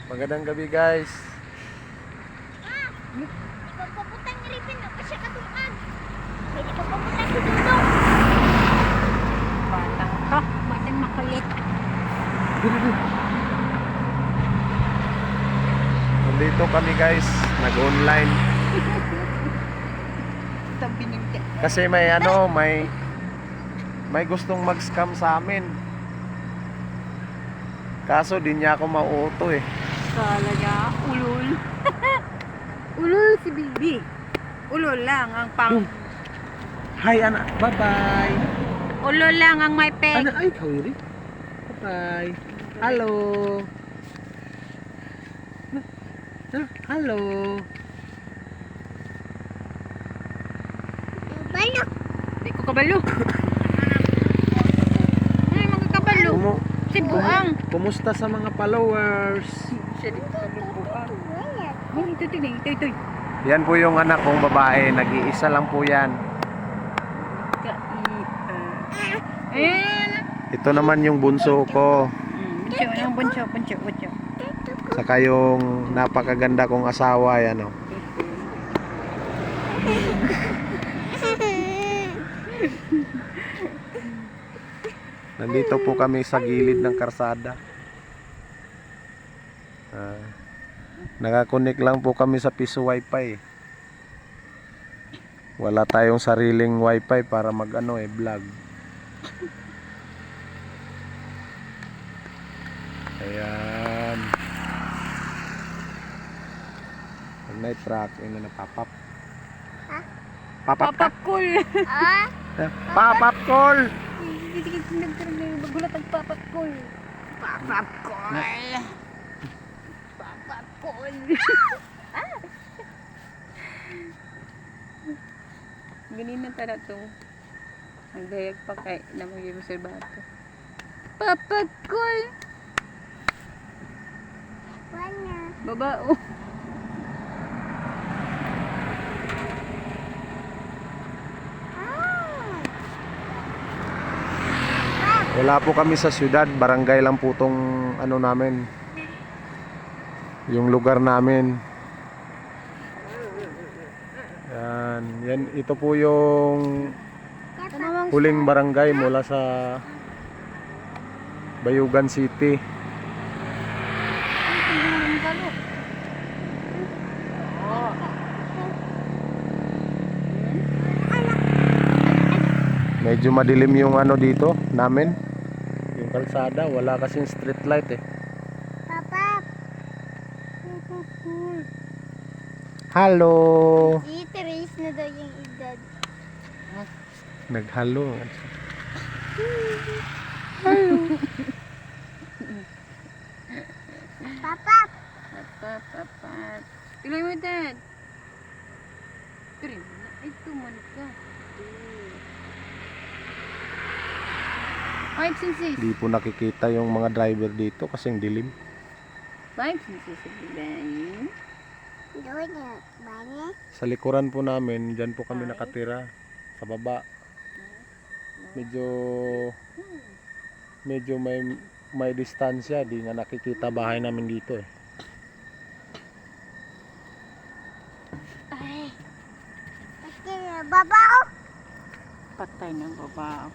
Magandang gabi guys. Ipagpaputang nilipin na pa siya katuan. Pwede pagpaputang si Dudong. Batang to, batang makulit. Nandito kami guys, nag-online. Tabi ng Kasi may gustong mag-scam sa amin. Kaso di niya ako mauuto eh. Kala niya, ulul. Ulul si Bibi. Ulul lang ang pang... Hi anak, bye-bye. Ulul lang ang may peg. Anak, ay kawiri. Bye-bye. Hello. Hello. Balo. Di ko kabalo. Ay, mga kabalo. Si Buang. Kumusta sa mga followers? Siya di ko Buang. Ay, ito. Yan po yung anak kong babae, nag-iisa lang po yan. Ayan. Ito naman yung bunso ko. Bunso. Saka yung napakaganda kong asawa, yan o. Nandito po kami sa gilid ng karsada. Nakakonek lang po kami sa piso wifi. Wala tayong sariling wifi para vlog. Ayan. Night truck, yun na papap. Papap ka? Papapkol. Papap call! Magulat ang papapkol. Papapkol. Ganina tara to. Ang dayag pa kay na magiging sa bato. Papapkol. Wala. Babao. Wala po kami sa syudad, barangay lang po tong namin. Yung lugar namin. Yan, ito po yung huling barangay mula sa Bayugan City. Medyo madilim yung dito namin. Yung kalsada, wala kasing street light eh. Papa. Hello. I-trace na daw yung edad. Naghalo. Papa. Papa. Tuloy mo, Dad. Tuloy mo na. Ay, tuman ka. Ay, sinsis. Di po nakikita yung mga driver dito kasing dilim. Ay, sinsis. Doon na. Bane? Sa likuran po namin, dyan po kami nakatira. Sa baba. Medyo may distansya. Di nga nakikita bahay namin dito eh. Ay. Babao. Patay ng babao.